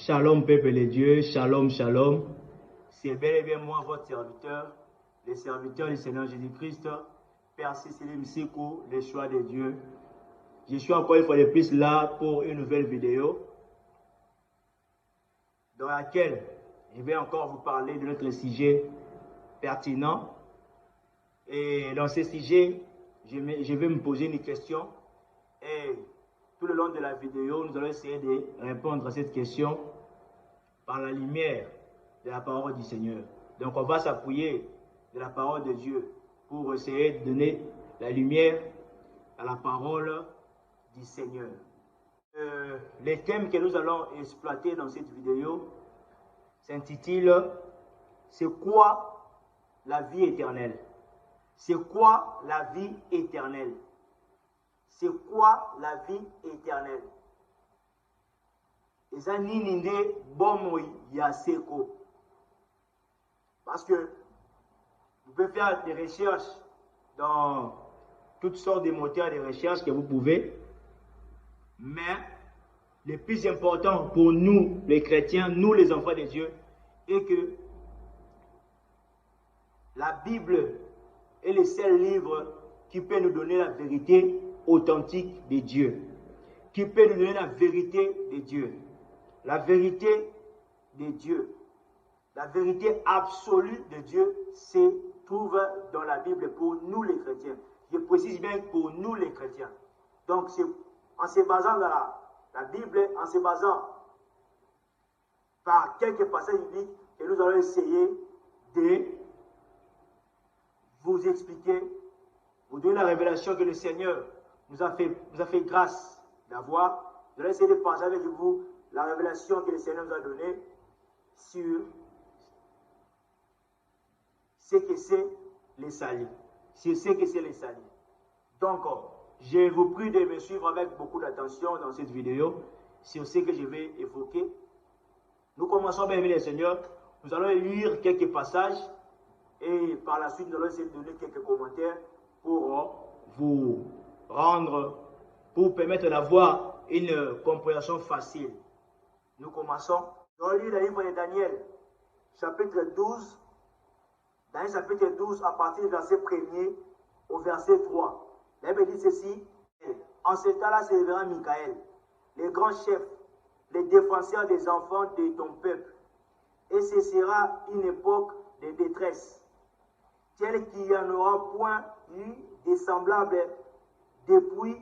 Shalom peuple de Dieu, shalom, shalom. C'est bel et bien moi, votre serviteur, le serviteur du Seigneur Jésus-Christ, Père Cécile Msiko, le choix de Dieu. Je suis encore une fois de plus là pour une nouvelle vidéo dans laquelle je vais encore vous parler de notre sujet pertinent. Et dans ce sujet, je vais me poser une question et tout le long de la vidéo, nous allons essayer de répondre à cette question par la lumière de la parole du Seigneur. Donc on va s'appuyer de la parole de Dieu pour essayer de donner la lumière à la parole du Seigneur. Les thèmes que nous allons exploiter dans cette vidéo s'intitule « C'est quoi la vie éternelle ?» C'est quoi la vie éternelle? C'est quoi la vie éternelle? Parce que vous pouvez faire des recherches dans toutes sortes de moteurs de recherche que vous pouvez, mais le plus important pour nous, les chrétiens, nous les enfants de Dieu, est que la Bible est le seul livre qui peut nous donner la vérité authentique de Dieu, qui peut nous donner la vérité de Dieu. La vérité de Dieu, la vérité absolue de Dieu se trouve dans la Bible pour nous les chrétiens. Je précise bien pour nous les chrétiens. Donc c'est en se basant dans la Bible, en se basant par quelques passages bibliques que nous allons essayer de vous expliquer, vous donner la révélation que le Seigneur nous a fait grâce d'avoir. Je vais essayer de partager avec vous la révélation que le Seigneur nous a donnée sur ce que c'est les salis. Sur ce que c'est les salis. Donc, je vous prie de me suivre avec beaucoup d'attention dans cette vidéo sur ce que je vais évoquer. Nous commençons, bien aimé le Seigneur. Nous allons lire quelques passages et par la suite, nous allons essayer de donner quelques commentaires pour vous rendre, pour permettre d'avoir une compréhension facile. Nous commençons. Dans le livre de Daniel, chapitre 12, Daniel chapitre 12, à partir du verset 1er au verset 3. La Bible dit ceci: en ce temps-là se lèvera Michael, le grand chef, le défenseur des enfants de ton peuple, et ce sera une époque de détresse, telle qu'il n'y en aura point eu de semblable depuis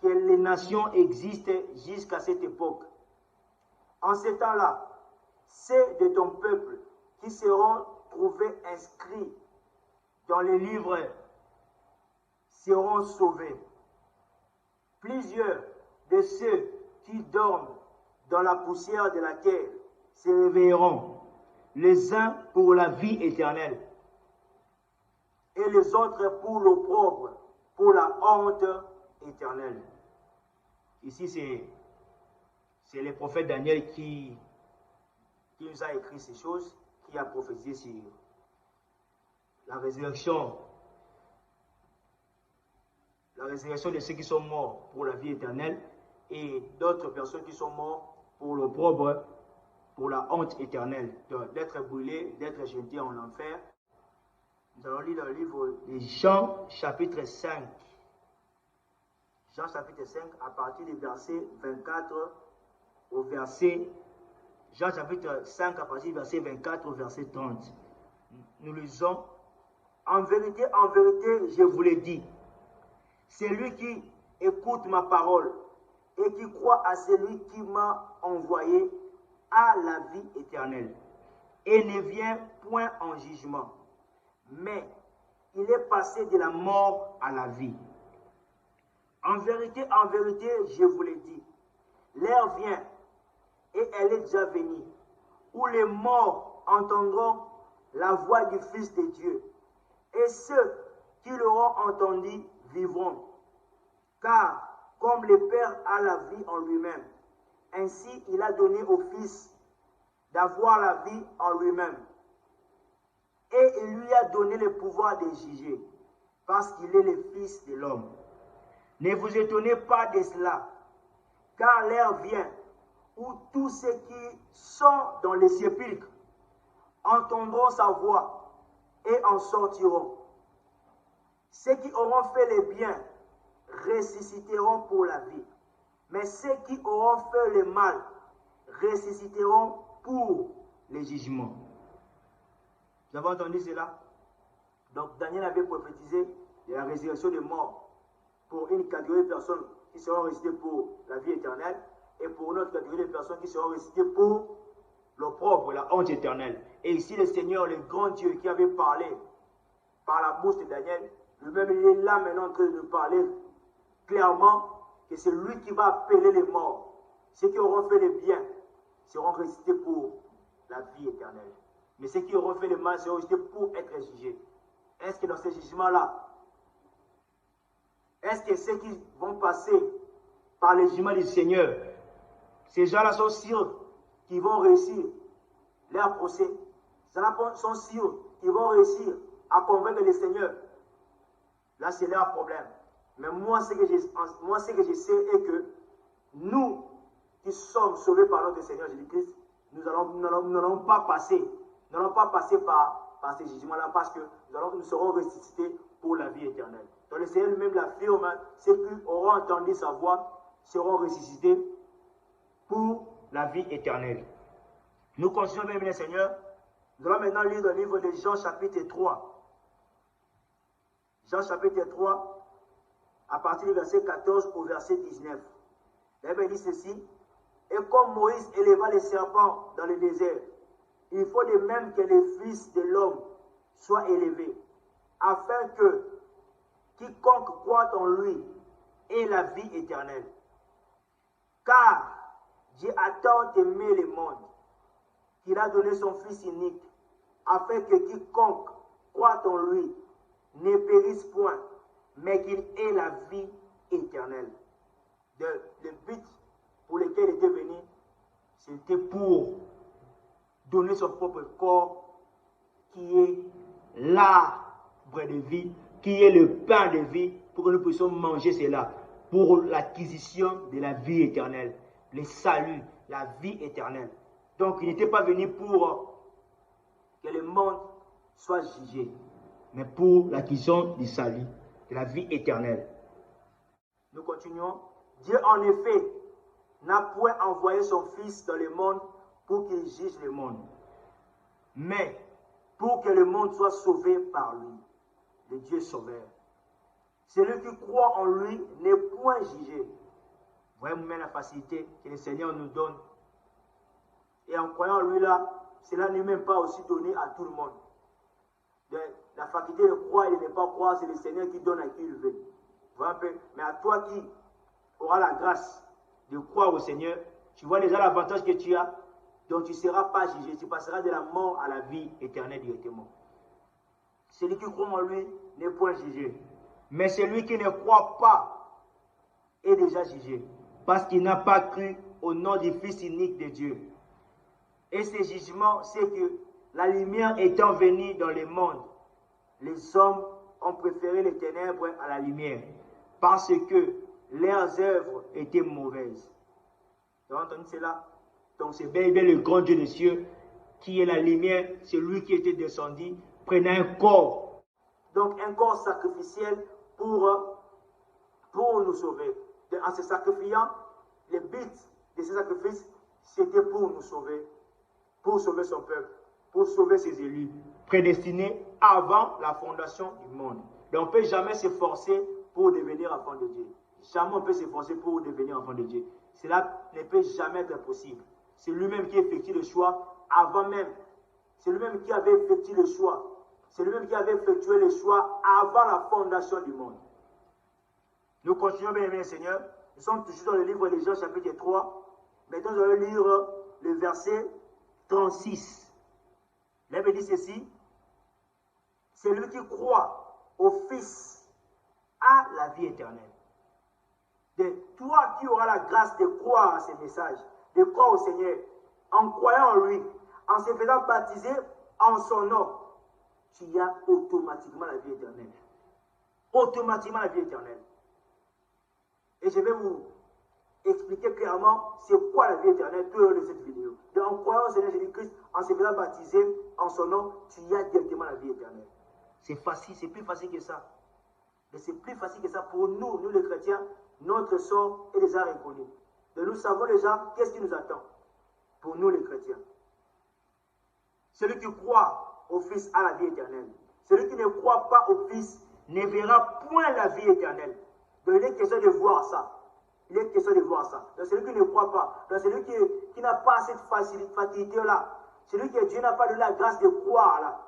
que les nations existent jusqu'à cette époque. En ce temps-là, ceux de ton peuple qui seront trouvés inscrits dans les livres seront sauvés. Plusieurs de ceux qui dorment dans la poussière de la terre se réveilleront, les uns pour la vie éternelle et les autres pour l'opprobre, pour la honte éternelle. Ici, c'est le prophète Daniel qui nous a écrit ces choses, qui a prophétisé sur la résurrection de ceux qui sont morts pour la vie éternelle et d'autres personnes qui sont mortes pour l'opprobre, pour la honte éternelle, d'être brûlés, d'être jetés en enfer. Nous allons lire dans le livre de Jean, chapitre 5. Jean, chapitre 5, à partir du verset 24 au verset... Jean, chapitre 5, à partir du verset 24 au verset 30. Nous lisons: en vérité, je vous l'ai dit, celui qui écoute ma parole et qui croit à celui qui m'a envoyé a la vie éternelle et ne vient point en jugement, mais il est passé de la mort à la vie. En vérité, je vous l'ai dit, l'heure vient, et elle est déjà venue, où les morts entendront la voix du Fils de Dieu, et ceux qui l'auront entendu vivront. Car comme le Père a la vie en lui-même, ainsi il a donné au Fils d'avoir la vie en lui-même. Et il lui a donné le pouvoir de juger, parce qu'il est le Fils de l'homme. Ne vous étonnez pas de cela, car l'heure vient où tous ceux qui sont dans les sépulcres entendront sa voix et en sortiront. Ceux qui auront fait les biens ressusciteront pour la vie, mais ceux qui auront fait le mal ressusciteront pour les jugements. Vous avez entendu cela? Donc Daniel avait prophétisé la résurrection des morts pour une catégorie de personnes qui seront ressuscitées pour la vie éternelle et pour une autre catégorie de personnes qui seront ressuscitées pour l'opprobre, la honte éternelle. Et ici le Seigneur, le grand Dieu qui avait parlé par la bouche de Daniel, lui-même il est là maintenant en train de nous parler clairement que c'est lui qui va appeler les morts. Ceux qui auront fait le bien seront ressuscités pour la vie éternelle. Mais ceux qui auront fait le mal seront ressuscités pour être jugés. Est-ce que dans ce jugement-là, est-ce que ceux qui vont passer par le jugement du Seigneur, ces gens-là sont sûrs qu'ils vont réussir leur procès? Ces gens-là sont sûrs qu'ils vont réussir à convaincre le Seigneur? Là, c'est leur problème. Mais moi, ce que je sais est que nous qui sommes sauvés par notre Seigneur Jésus-Christ, nous n'allons pas passer par ces jugements-là parce que nous serons ressuscités pour la vie éternelle. Donc le Seigneur lui-même l'affirme, ceux qui auront entendu sa voix seront ressuscités pour la vie éternelle. Nous continuons, bien aimé Seigneur. Nous allons maintenant lire le livre de Jean chapitre 3. Jean chapitre 3, à partir du verset 14 au verset 19. La Bible dit ceci: et comme Moïse éleva les serpents dans le désert, il faut de même que les fils de l'homme soient élevés, afin que quiconque croit en lui ait la vie éternelle. Car Dieu a tant aimé le monde qu'il a donné son Fils unique, afin que quiconque croit en lui ne périsse point, mais qu'il ait la vie éternelle. Le but pour lequel il était venu, c'était pour donner son propre corps, qui est l'arbre de vie, qui est le pain de vie, pour que nous puissions manger cela, pour l'acquisition de la vie éternelle, le salut, la vie éternelle. Donc il n'était pas venu pour que le monde soit jugé, mais pour l'acquisition du salut, de la vie éternelle. Nous continuons. Dieu en effet n'a point envoyé son Fils dans le monde pour qu'il juge le monde, mais pour que le monde soit sauvé par lui, le Dieu sauveur. Celui qui croit en lui n'est point jugé. Voyez vous-même la facilité que le Seigneur nous donne. Et en croyant en lui là, cela n'est même pas aussi donné à tout le monde. La faculté de croire et de ne pas croire, c'est le Seigneur qui donne à qui il veut. Voilà un peu. Mais à toi qui auras la grâce de croire au Seigneur, tu vois déjà l'avantage que tu as, donc tu ne seras pas jugé, tu passeras de la mort à la vie éternelle directement. Celui qui croit en lui n'est point jugé. Mais celui qui ne croit pas est déjà jugé, parce qu'il n'a pas cru au nom du Fils unique de Dieu. Et ce jugement, c'est que la lumière étant venue dans le monde, les hommes ont préféré les ténèbres à la lumière, parce que leurs œuvres étaient mauvaises. Vous avez entendu cela? Donc c'est bien le grand Dieu des cieux qui est la lumière, c'est lui qui était descendu, prenant un corps. Donc un corps sacrificiel pour nous sauver. En se sacrifiant, le but de ce sacrifice, c'était pour nous sauver, pour sauver son peuple, pour sauver ses élus, prédestinés avant la fondation du monde. Donc on ne peut jamais s'efforcer pour devenir enfant de Dieu. Jamais on peut s'efforcer pour devenir enfant de Dieu. Cela ne peut jamais être possible. C'est lui-même qui effectue le choix avant même. C'est lui-même qui avait effectué le choix. C'est lui-même qui avait effectué le choix avant la fondation du monde. Nous continuons, bien aimé Seigneur. Nous sommes toujours dans le livre de Jean, chapitre 3. Maintenant, nous allons lire le verset 36. La Bible dit ceci: celui qui croit au Fils a la vie éternelle. De toi qui auras la grâce de croire à ces messages, de croire au Seigneur, en croyant en lui, en se faisant baptiser en son nom, tu as automatiquement la vie éternelle. Automatiquement la vie éternelle. Et je vais vous expliquer clairement c'est quoi la vie éternelle tout au long de cette vidéo. Donc en croyant au Seigneur Jésus-Christ, en se faisant baptiser en son nom, tu y as directement la vie éternelle. C'est facile, c'est plus facile que ça. Mais c'est plus facile que ça pour nous, nous les chrétiens, notre sort est déjà reconnu. Donc nous savons déjà qu'est-ce qui nous attend pour nous les chrétiens. Celui qui croit au Fils a la vie éternelle. Celui qui ne croit pas au Fils ne verra point la vie éternelle. Donc il est question de voir ça. Il est question de voir ça. Donc celui qui ne croit pas, donc celui qui n'a pas cette facilité-là, celui que Dieu n'a pas donné la grâce de croire là,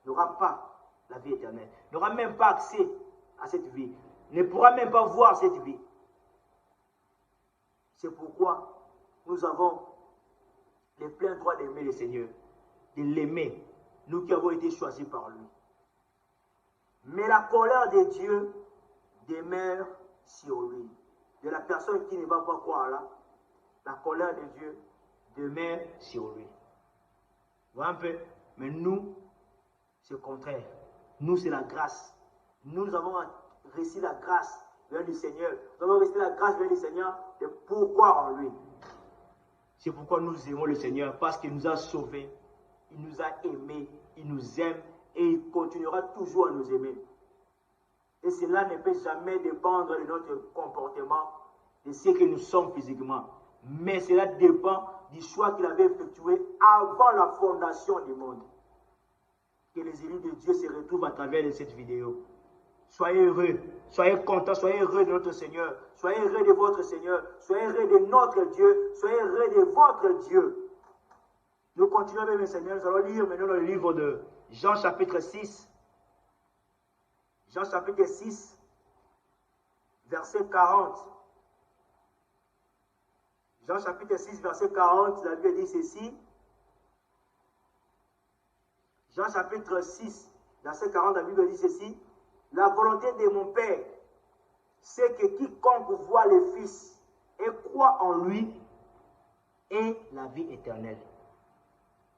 n'aura pas la vie éternelle. N'aura même pas accès à cette vie. Ne pourra même pas voir cette vie. C'est pourquoi nous avons le plein droit d'aimer le Seigneur, de l'aimer, nous qui avons été choisis par lui. Mais la colère de Dieu demeure sur lui. De la personne qui ne va pas croire là, la colère de Dieu demeure sur lui. Vous voyez un peu? Mais nous, c'est le contraire. Nous, c'est la grâce. Nous avons reçu la grâce du Seigneur. Nous avons reçu la grâce du Seigneur de pourquoi en lui. C'est pourquoi nous aimons le Seigneur, parce qu'il nous a sauvés, il nous a aimés, il nous aime et il continuera toujours à nous aimer. Et cela ne peut jamais dépendre de notre comportement, de ce que nous sommes physiquement. Mais cela dépend du choix qu'il avait effectué avant la fondation du monde. Que les élus de Dieu se retrouvent à travers de cette vidéo. Soyez heureux, soyez contents, soyez heureux de notre Seigneur, soyez heureux de votre Seigneur, soyez heureux de notre Dieu, soyez heureux de votre Dieu. Nous continuons avec le Seigneur, nous allons lire maintenant le livre de Jean chapitre 6. Jean chapitre 6, verset 40. Jean chapitre 6, verset 40, la Bible dit ceci. Jean chapitre 6, verset 40, la Bible dit ceci. La volonté de mon Père, c'est que quiconque voit le Fils et croit en lui ait la vie éternelle.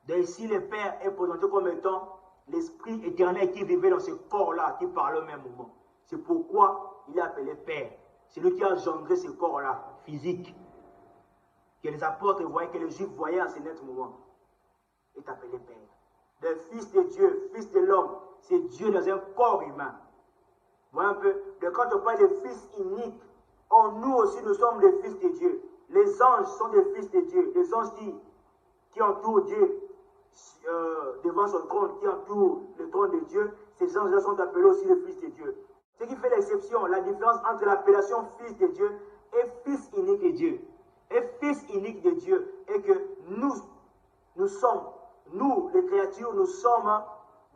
Donc ici, le Père est présenté comme étant l'Esprit éternel qui vivait dans ce corps-là, qui parlait au même moment. C'est pourquoi il est appelé Père. C'est lui qui a engendré ce corps-là, physique, que les apôtres voyaient, que les Juifs voyaient à ce net moment, est appelé Père. Le Fils de Dieu, Fils de l'homme, c'est Dieu dans un corps humain. Vous voyez un peu, de quand on parle de Fils unique, nous aussi nous sommes les Fils de Dieu. Les anges sont des Fils de Dieu. Les anges qui entourent Dieu devant son trône, qui entourent le trône de Dieu, ces anges-là sont appelés aussi les Fils de Dieu. Ce qui fait l'exception, la différence entre l'appellation Fils de Dieu et Fils unique de Dieu. Et Fils unique de Dieu est que nous sommes, nous les créatures, nous sommes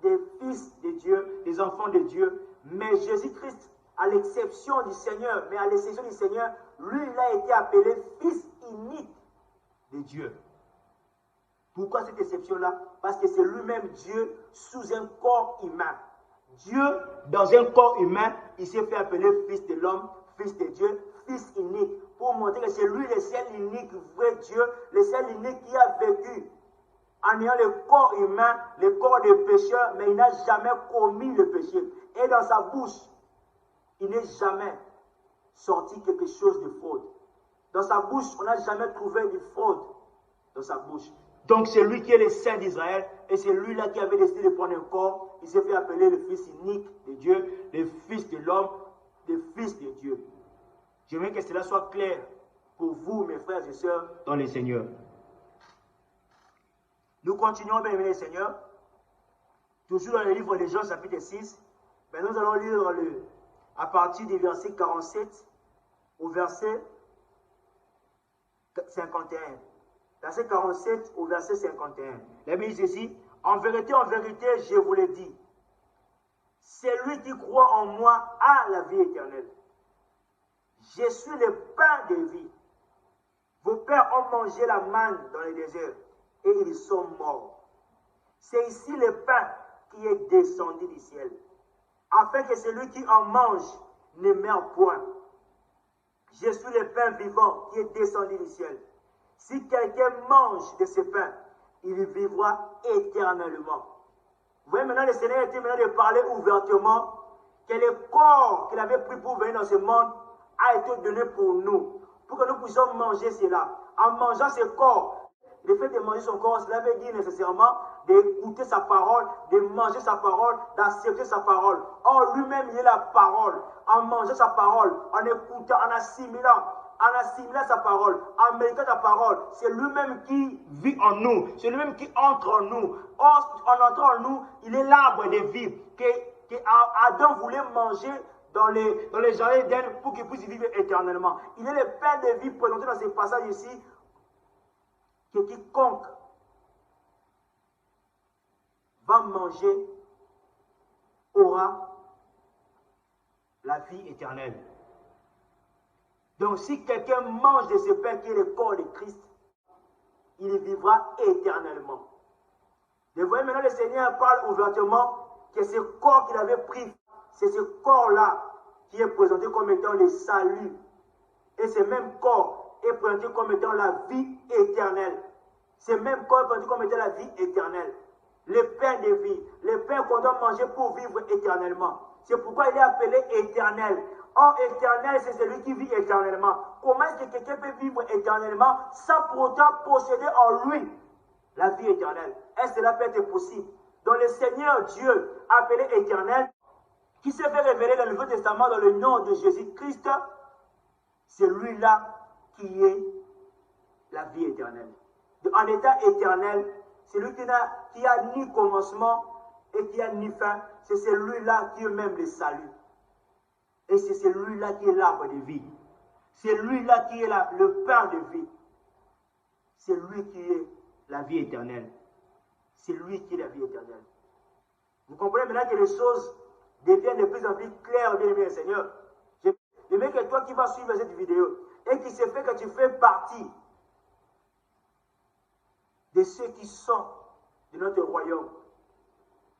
des fils de Dieu, des enfants de Dieu. Mais Jésus-Christ, à l'exception du Seigneur, mais à l'exception du Seigneur, lui, il a été appelé Fils unique de Dieu. Pourquoi cette exception-là? Parce que c'est lui-même Dieu sous un corps humain. Dieu, dans un corps humain, il s'est fait appeler Fils de l'homme, Fils de Dieu, Fils unique, pour montrer que c'est lui le seul unique vrai Dieu, le seul unique qui a vécu en ayant le corps humain, le corps des pécheurs, mais il n'a jamais commis le péché. Et dans sa bouche, il n'est jamais sorti quelque chose de fraude. Dans sa bouche, on n'a jamais trouvé de fraude dans sa bouche. Donc c'est lui qui est le Saint d'Israël, et c'est lui-là qui avait décidé de prendre un corps. Il s'est fait appeler le Fils unique de Dieu, le Fils de l'homme, le Fils de Dieu. J'aimerais que cela soit clair pour vous, mes frères et sœurs, dans le Seigneur. Nous continuons, bien aimé le Seigneur, toujours dans le livre de Jean, chapitre 6. Mais nous allons lire à partir du verset 47 au verset 51. Verset 47 au verset 51. La Bible dit ceci: en vérité, je vous le dis, celui qui croit en moi a la vie éternelle. Je suis le pain de vie. Vos pères ont mangé la manne dans le désert et ils sont morts. C'est ici le pain qui est descendu du ciel, afin que celui qui en mange ne meure point. Je suis le pain vivant qui est descendu du ciel. Si quelqu'un mange de ce pain, il vivra éternellement. Vous voyez, maintenant, le Seigneur était maintenant de parler ouvertement que le corps qu'il avait pris pour venir dans ce monde a été donné pour nous pour que nous puissions manger cela. En mangeant ce corps, le fait de manger son corps, cela veut dire nécessairement d'écouter sa parole, de manger sa parole, d'accepter sa parole. Or, lui-même, il est la parole. En mangeant sa parole, en écoutant, en assimilant sa parole, en méditant sa parole, c'est lui-même qui vit en nous, c'est lui-même qui entre en nous. Or, en entrant en nous, il est l'arbre de vie que Adam voulait manger dans les jardins d'Éden pour qu'il puisse vivre éternellement. Il est le pain de vie présenté dans ce passage ici, que quiconque va manger aura la vie éternelle. Donc si quelqu'un mange de ce pain qui est le corps de Christ, il vivra éternellement. Vous voyez maintenant, le Seigneur parle ouvertement que ce corps qu'il avait pris, c'est ce corps-là qui est présenté comme étant le salut. Et ce même corps est présenté comme étant la vie éternelle. Ce même corps est présenté comme étant la vie éternelle. Le pain de vie, le pain qu'on doit manger pour vivre éternellement. C'est pourquoi il est appelé éternel. Or, éternel, c'est celui qui vit éternellement. Comment est-ce que quelqu'un peut vivre éternellement sans pour autant posséder en lui la vie éternelle? Est-ce que cela peut être possible? Donc le Seigneur Dieu, appelé éternel, qui s'est fait révéler dans le Nouveau Testament dans le nom de Jésus-Christ, c'est lui-là qui est la vie éternelle. En état éternel, c'est lui qui a ni commencement et qui a ni fin. C'est celui-là qui est même le salut. Et c'est celui-là qui est l'arbre de vie. C'est lui-là qui est le pain de vie. C'est lui qui est la vie éternelle. C'est lui qui est la vie éternelle. Vous comprenez maintenant que les choses deviennent de plus en plus claires, bien aimé Seigneur. J'aimerais que toi qui vas suivre cette vidéo et qui se fait que tu fais partie de ceux qui sont de notre royaume,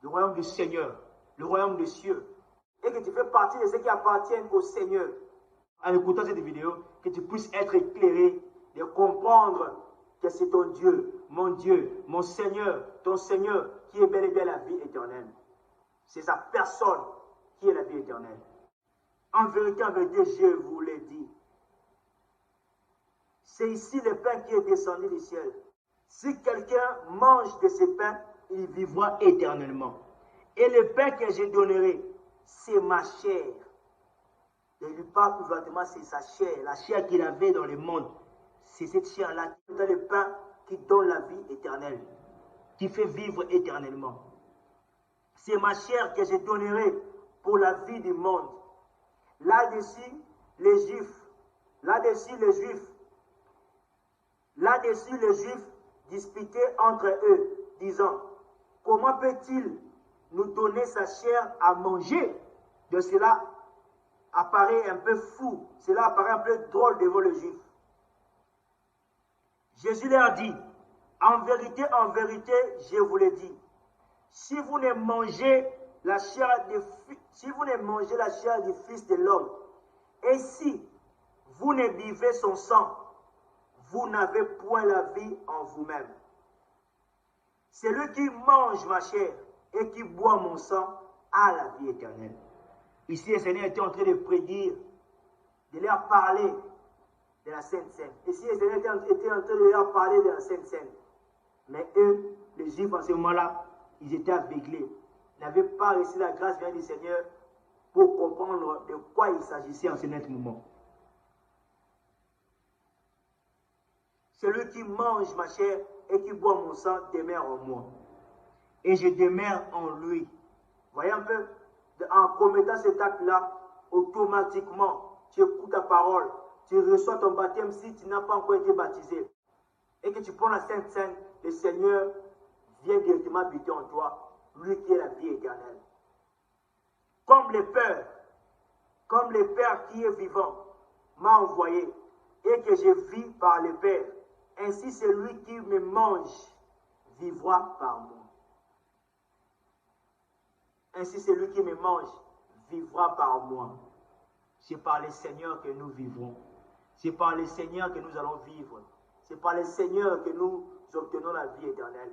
le royaume du Seigneur, le royaume des cieux, et que tu fais partie de ceux qui appartiennent au Seigneur, en écoutant cette vidéo, que tu puisses être éclairé, de comprendre que c'est ton Dieu, mon Seigneur, ton Seigneur, qui est bel et bien la vie éternelle. C'est sa personne qui est la vie éternelle. En vérité, je vous l'ai dit. C'est ici le pain qui est descendu du ciel. Si quelqu'un mange de ce pain, il vivra éternellement. Et le pain que je donnerai, c'est ma chair. Et il lui parle ouvertement, c'est sa chair, la chair qu'il avait dans le monde. C'est cette chair-là qui est le pain qui donne la vie éternelle, qui fait vivre éternellement. C'est ma chair que je donnerai pour la vie du monde. Là-dessus, les Juifs disputaient entre eux, disant, comment peut-il nous donner sa chair à manger? De cela apparaît un peu fou, cela apparaît un peu drôle devant les Juifs. Jésus leur dit, en vérité, je vous le dis, si vous ne mangez la chair du Fils de l'homme, et si vous ne buvez son sang, vous n'avez point la vie en vous-même. Celui qui mange ma chair et qui boit mon sang a la vie éternelle. Ici, le Seigneur était en train de prédire, de leur parler de la Sainte Seine. Ici, le Seigneur était en train de leur parler de la Sainte Seine. Mais eux, les Juifs, en ce moment-là, ils étaient aveuglés. Ils n'avaient pas reçu la grâce du Seigneur pour comprendre de quoi il s'agissait en ce net moment. Celui qui mange ma chair et qui boit mon sang demeure en moi. Et je demeure en lui. Voyez un peu, en commettant cet acte-là, automatiquement, tu écoutes ta parole, tu reçois ton baptême si tu n'as pas encore été baptisé. Et que tu prends la Sainte Seine, le Seigneur vient directement habiter en toi, lui qui est la vie éternelle. Comme le Père qui est vivant m'a envoyé et que je vis par le Père, ainsi celui qui me mange vivra par moi. Ainsi celui qui me mange vivra par moi. C'est par le Seigneur que nous vivrons. C'est par le Seigneur que nous allons vivre. C'est par le Seigneur que nous obtenons la vie éternelle.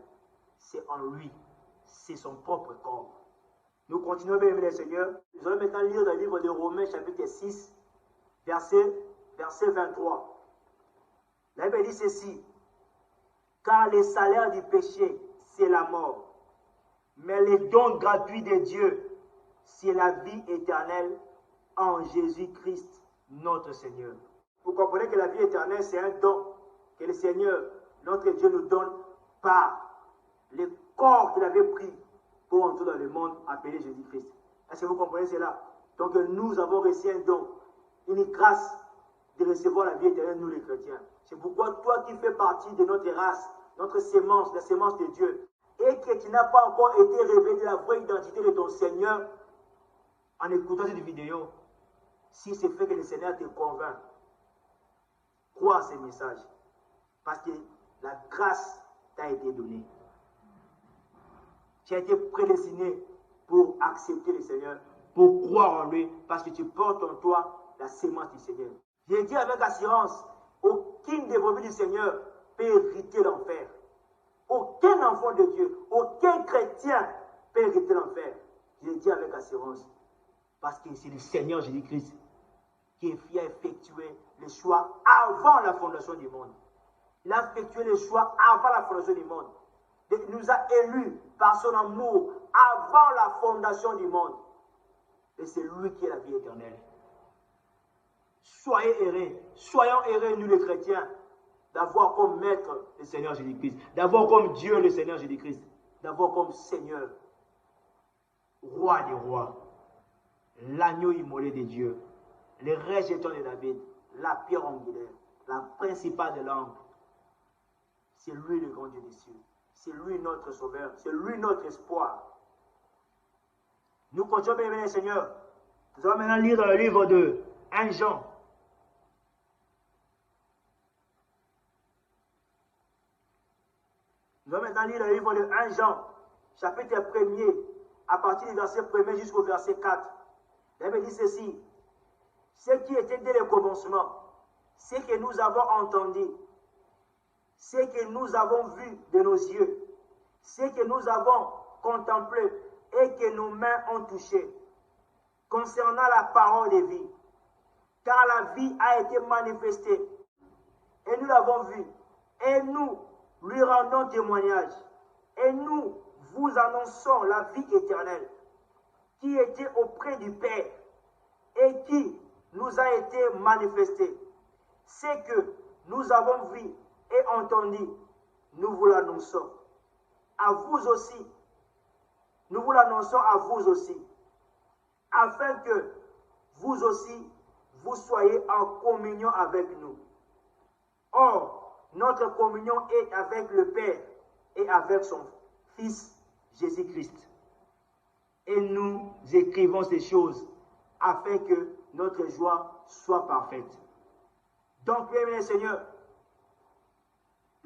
C'est en lui. C'est son propre corps. Nous continuons, bien aimé le Seigneur. Nous allons maintenant lire le livre de Romains chapitre 6, verset 23. La Bible dit ceci. Car le salaire du péché, c'est la mort. Mais le don gratuit de Dieu, c'est la vie éternelle en Jésus-Christ, notre Seigneur. Vous comprenez que la vie éternelle, c'est un don que le Seigneur, notre Dieu, nous donne par le corps qu'il avait pris pour entrer dans le monde appelé Jésus-Christ. Est-ce que vous comprenez cela? Donc nous avons reçu un don, une grâce de recevoir la vie éternelle, nous les chrétiens. C'est pourquoi toi qui fais partie de notre race, notre sémence, la sémence de Dieu, et que tu n'as pas encore été révélé la vraie identité de ton Seigneur, en écoutant cette vidéo, si c'est fait que le Seigneur te convainc, crois à ces messages, parce que la grâce t'a été donnée. Tu as été prédestiné pour accepter le Seigneur, pour croire en lui, parce que tu portes en toi la sémence du Seigneur. J'ai dit avec assurance, aucune des brebis du Seigneur peut hériter l'enfer. Aucun enfant de Dieu, aucun chrétien peut hériter l'enfer. Je l'ai dit avec assurance. Parce que c'est le Seigneur Jésus-Christ qui a effectué le choix avant la fondation du monde. Il a effectué le choix avant la fondation du monde. Il nous a élus par son amour avant la fondation du monde. Et c'est lui qui est la vie éternelle. Soyons errés, nous les chrétiens, d'avoir comme maître le Seigneur Jésus-Christ, d'avoir comme Dieu le Seigneur Jésus-Christ, d'avoir comme Seigneur, roi des rois, l'agneau immolé de Dieu, le rejeton de David, la pierre angulaire, la principale de l'angle. C'est lui le grand Dieu des cieux. C'est lui notre sauveur. C'est lui notre espoir. Nous continuons, bien aimé Seigneur. Nous allons maintenant lire dans le livre de 1 Jean. Nous allons maintenant lire le livre de 1 Jean, chapitre 1er, à partir du verset 1er jusqu'au verset 4. La Bible dit ceci. Ce qui était dès le commencement, ce que nous avons entendu, ce que nous avons vu de nos yeux, ce que nous avons contemplé et que nos mains ont touché, concernant la parole de vie. Car la vie a été manifestée, et nous l'avons vue, et nous lui rendons témoignage, et nous vous annonçons la vie éternelle, qui était auprès du Père, et qui nous a été manifestée. C'est que nous avons vu et entendu, nous vous l'annonçons. À vous aussi, nous vous l'annonçons à vous aussi, afin que vous aussi, vous soyez en communion avec nous. Or, notre communion est avec le Père et avec son Fils Jésus-Christ. Et nous écrivons ces choses afin que notre joie soit parfaite. Donc, bien aimé Seigneur,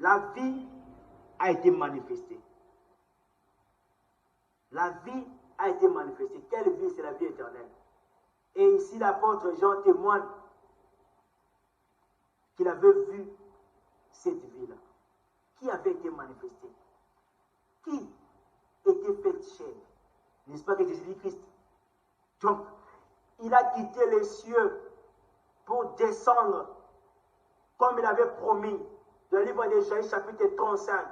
la vie a été manifestée. La vie a été manifestée. Quelle vie? C'est la vie éternelle. Et ici, l'apôtre Jean témoigne qu'il avait vu cette vie-là, qui avait été manifestée, qui était faite chair. N'est-ce pas que Jésus-Christ? Donc, il a quitté les cieux pour descendre, comme il avait promis, dans le livre d'Ésaïe, chapitre 35,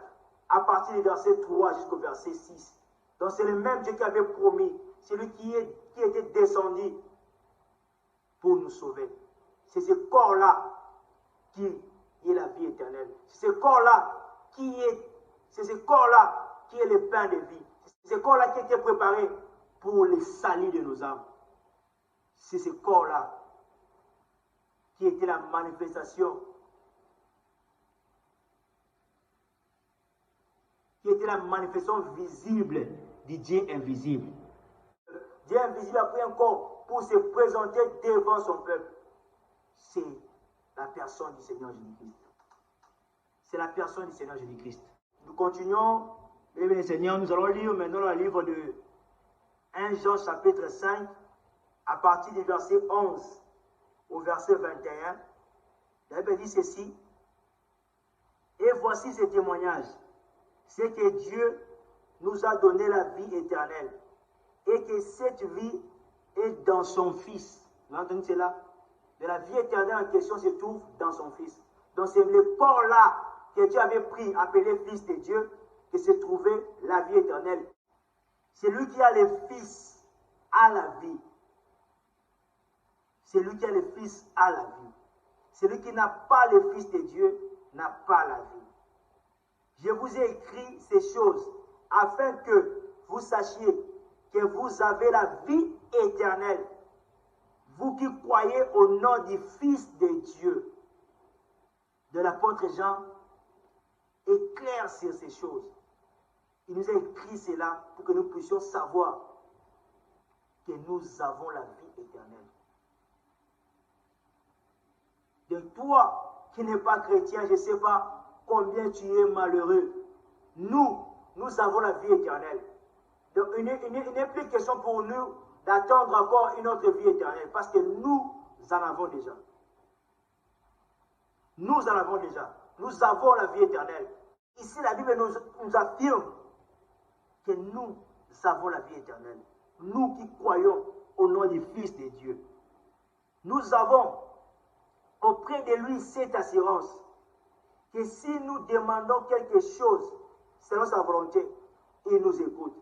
à partir du verset 3 jusqu'au verset 6. Donc, c'est le même Dieu qui avait promis, celui qui était descendu pour nous sauver. C'est ce corps-là qui est la vie éternelle. C'est ce corps-là qui est le pain de vie. C'est ce corps-là qui a été préparé pour le salut de nos âmes. C'est ce corps-là qui était la manifestation, visible du Dieu invisible. Dieu invisible a pris un corps pour se présenter devant son peuple. C'est la personne du Seigneur Jésus-Christ. C'est la personne du Seigneur Jésus-Christ. Nous continuons, bien Seigneur, nous allons lire maintenant le livre de 1 Jean chapitre 5, à partir du verset 11 au verset 21. La Bible dit ceci. Et voici ce témoignage. C'est que Dieu nous a donné la vie éternelle. Et que cette vie est dans son Fils. Vous entendez cela? Mais la vie éternelle en question se trouve dans son Fils. Donc c'est le corps-là que Dieu avait pris, appelé Fils de Dieu, que se trouvait la vie éternelle. C'est lui qui a le Fils à la vie. C'est lui qui a le Fils à la vie. Celui qui n'a pas le Fils de Dieu n'a pas la vie. Je vous ai écrit ces choses afin que vous sachiez que vous avez la vie éternelle. Vous qui croyez au nom du Fils de Dieu. De l'apôtre Jean est clair sur ces choses. Il nous a écrit cela pour que nous puissions savoir que nous avons la vie éternelle. De toi qui n'es pas chrétien, je ne sais pas combien tu es malheureux. Nous avons la vie éternelle. Donc, il n'est plus question pour nous d'attendre encore une autre vie éternelle parce que nous en avons déjà. Nous en avons déjà. Nous avons la vie éternelle. Ici, la Bible nous affirme que nous avons la vie éternelle. Nous qui croyons au nom du Fils de Dieu. Nous avons auprès de lui cette assurance que si nous demandons quelque chose selon sa volonté, il nous écoute.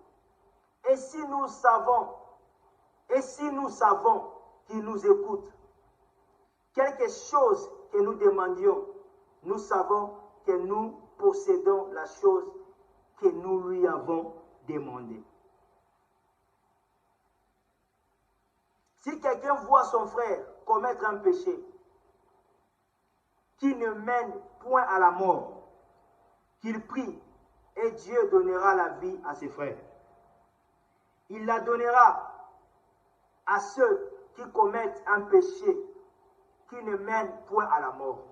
Et si nous savons qu'il nous écoute, quelque chose que nous demandions, nous savons que nous possédons la chose que nous lui avons demandée. Si quelqu'un voit son frère commettre un péché qui ne mène point à la mort, qu'il prie et Dieu donnera la vie à ses frères. Il la donnera à ceux qui commettent un péché qui ne mène point à la mort.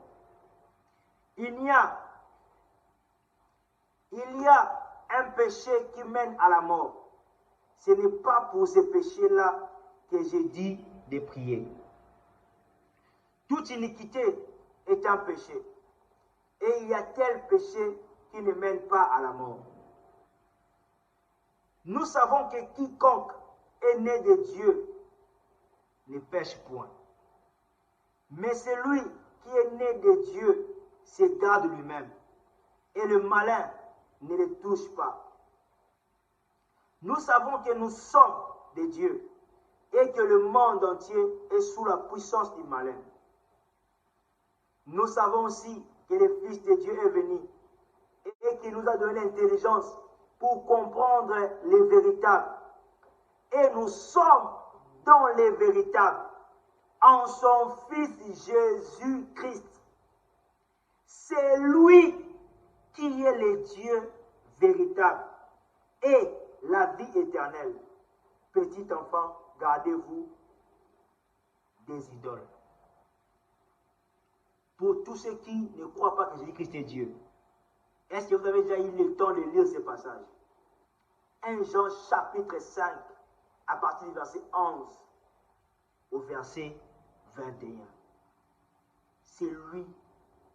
Il y a un péché qui mène à la mort. Ce n'est pas pour ce péché-là que j'ai dit de prier. Toute iniquité est un péché. Et il y a tel péché qui ne mène pas à la mort. Nous savons que quiconque est né de Dieu ne pêche point. Mais celui qui est né de Dieu se garde lui-même. Et le malin ne le touche pas. Nous savons que nous sommes de Dieu et que le monde entier est sous la puissance du malin. Nous savons aussi que le Fils de Dieu est venu et qu'il nous a donné l'intelligence pour comprendre les véritables. Et nous sommes dans les véritables en son Fils Jésus-Christ. C'est lui qui est le Dieu véritable et la vie éternelle. Petit enfant, gardez-vous des idoles. Pour tous ceux qui ne croient pas que Jésus-Christ est Dieu, est-ce que vous avez déjà eu le temps de lire ce passage? 1 Jean chapitre 5, à partir du verset 11 au verset 21. C'est lui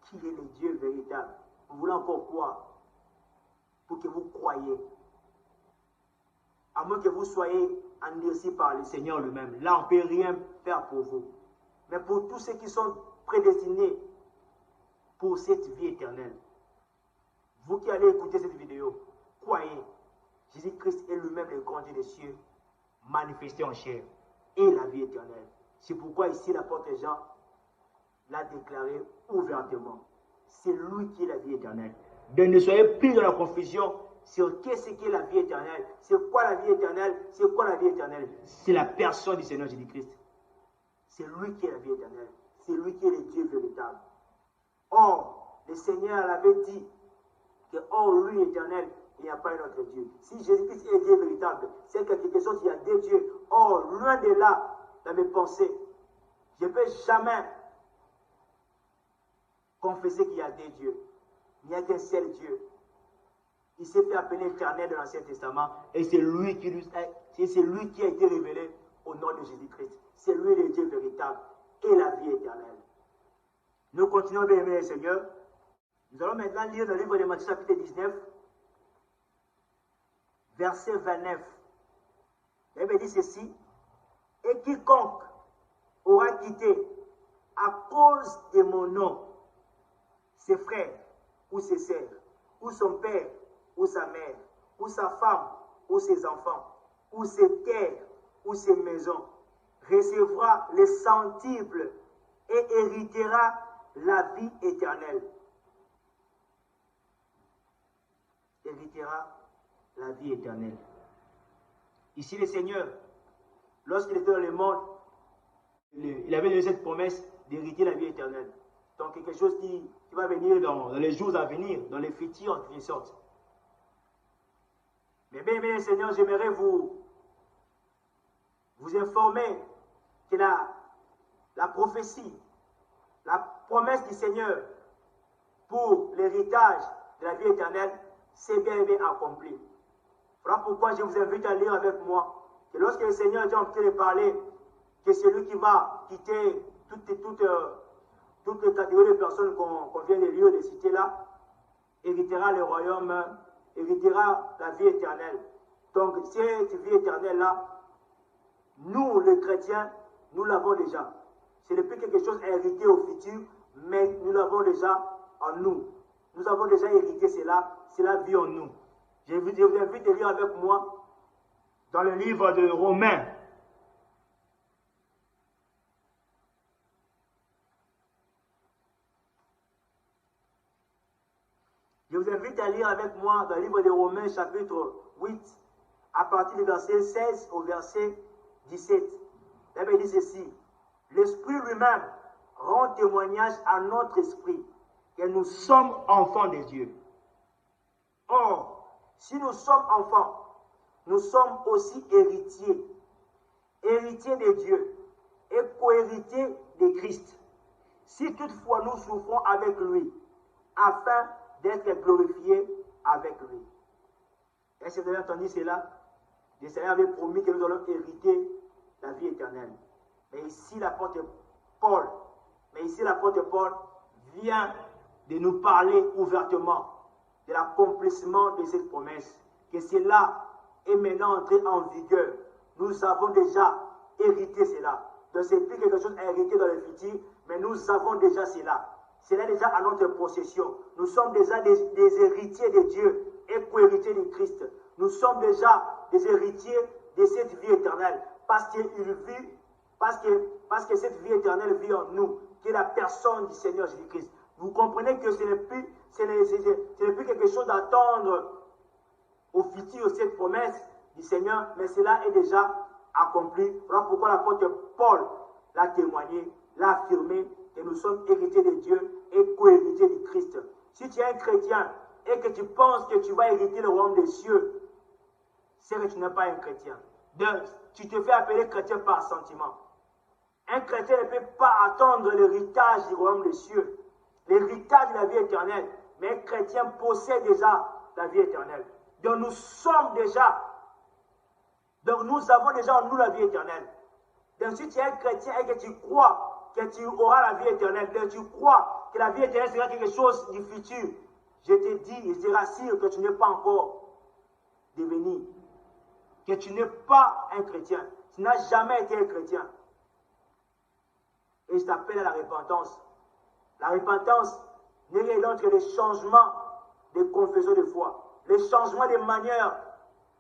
qui est le Dieu véritable. Vous voulez encore quoi? Pour que vous croyiez. À moins que vous soyez endurcis par le Seigneur lui-même. Là, on ne peut rien faire pour vous. Mais pour tous ceux qui sont prédestinés pour cette vie éternelle, vous qui allez écouter cette vidéo, croyez, Jésus-Christ est lui-même le grand Dieu des cieux, manifesté en chair, et la vie éternelle. C'est pourquoi ici l'apôtre Jean l'a déclaré ouvertement. C'est lui qui est la vie éternelle. Donc ne soyez plus dans la confusion sur qu'est-ce qu'est la vie éternelle. C'est quoi la vie éternelle? C'est quoi la vie éternelle? C'est la personne du Seigneur Jésus-Christ. C'est lui qui est la vie éternelle. C'est lui qui est le Dieu véritable. Or, le Seigneur l'avait dit que hors lui éternel, il n'y a pas un autre Dieu. Si Jésus-Christ est Dieu véritable, c'est quelque chose, il y a deux dieux. Or, loin de là, dans mes pensées, je ne peux jamais confesser qu'il y a deux dieux. Il n'y a qu'un seul Dieu. Il s'est fait appeler éternel dans l'Ancien Testament et c'est lui qui a été révélé au nom de Jésus-Christ. C'est lui le Dieu véritable et la vie éternelle. Nous continuons bien aimer le Seigneur. Nous allons maintenant lire dans le livre de Matthieu chapitre 19, verset 29. La Bible dit ceci: et quiconque aura quitté à cause de mon nom ses frères ou ses sœurs, ou son père ou sa mère, ou sa femme ou ses enfants, ou ses terres ou ses maisons, recevra le centuple et héritera la vie éternelle. Héritera la vie éternelle. Ici, le Seigneur, lorsqu'il était dans le monde, il avait donné cette promesse d'hériter la vie éternelle. Donc, quelque chose qui va venir dans les jours à venir, dans les futurs en quelque sorte. Mais bien aimé Seigneur, j'aimerais vous informer que la prophétie, la promesse du Seigneur pour l'héritage de la vie éternelle, c'est bien et bien accompli. Voilà pourquoi je vous invite à lire avec moi que lorsque le Seigneur est en train de parler, que celui qui va quitter toutes les catégories de personnes qu'on vient de lire, de citer là, héritera le royaume, héritera la vie éternelle. Donc, cette vie éternelle-là, nous, les chrétiens, nous l'avons déjà. Ce n'est plus quelque chose à hériter au futur, mais nous l'avons déjà en nous. Nous avons déjà hérité cela vit en nous. Je vous invite à lire avec moi dans le livre de Romains. Je vous invite à lire avec moi dans le livre de Romains, chapitre 8, à partir du verset 16 au verset 17. Là, il dit ceci: l'Esprit lui-même rend témoignage à notre esprit que nous sommes enfants de Dieu. Or, si nous sommes enfants, nous sommes aussi héritiers, héritiers de Dieu et co-héritiers de Christ. Si toutefois nous souffrons avec lui, afin d'être glorifiés avec lui. Est-ce que vous avez entendu cela? Le Seigneur avait promis que nous allons hériter la vie éternelle. Mais ici, l'apôtre Paul vient de nous parler ouvertement de l'accomplissement de cette promesse, que cela est maintenant entré en vigueur. Nous avons déjà hérité cela. Donc, ce n'est plus quelque chose à hériter dans le futur, mais nous avons déjà cela. C'est là déjà à notre possession. Nous sommes déjà des héritiers de Dieu et co-héritiers de Christ. Nous sommes déjà des héritiers de cette vie éternelle parce que cette vie éternelle vit en nous, qui est la personne du Seigneur Jésus-Christ. Vous comprenez que ce n'est plus quelque chose d'attendre au futur cette promesse du Seigneur, mais cela est déjà accompli. Voilà pourquoi l'apôtre Paul l'a témoigné, l'a affirmé, que nous sommes héritiers de Dieu et co-héritiers du Christ. Si tu es un chrétien et que tu penses que tu vas hériter le royaume des cieux, c'est que tu n'es pas un chrétien. Donc, tu te fais appeler chrétien par sentiment. Un chrétien ne peut pas attendre l'héritage du royaume des cieux, l'héritage de la vie éternelle, mais un chrétien possède déjà la vie éternelle. Donc nous avons déjà en nous la vie éternelle. Donc si tu es un chrétien et que tu crois que tu auras la vie éternelle, que tu crois que la vie éternelle sera quelque chose du futur, je te dis, je te rassure que tu n'es pas encore devenu, que tu n'es pas un chrétien. Tu n'as jamais été un chrétien. Et je t'appelle à la repentance. La repentance n'est rien d'autre que le changement de confession de foi, le changement de manière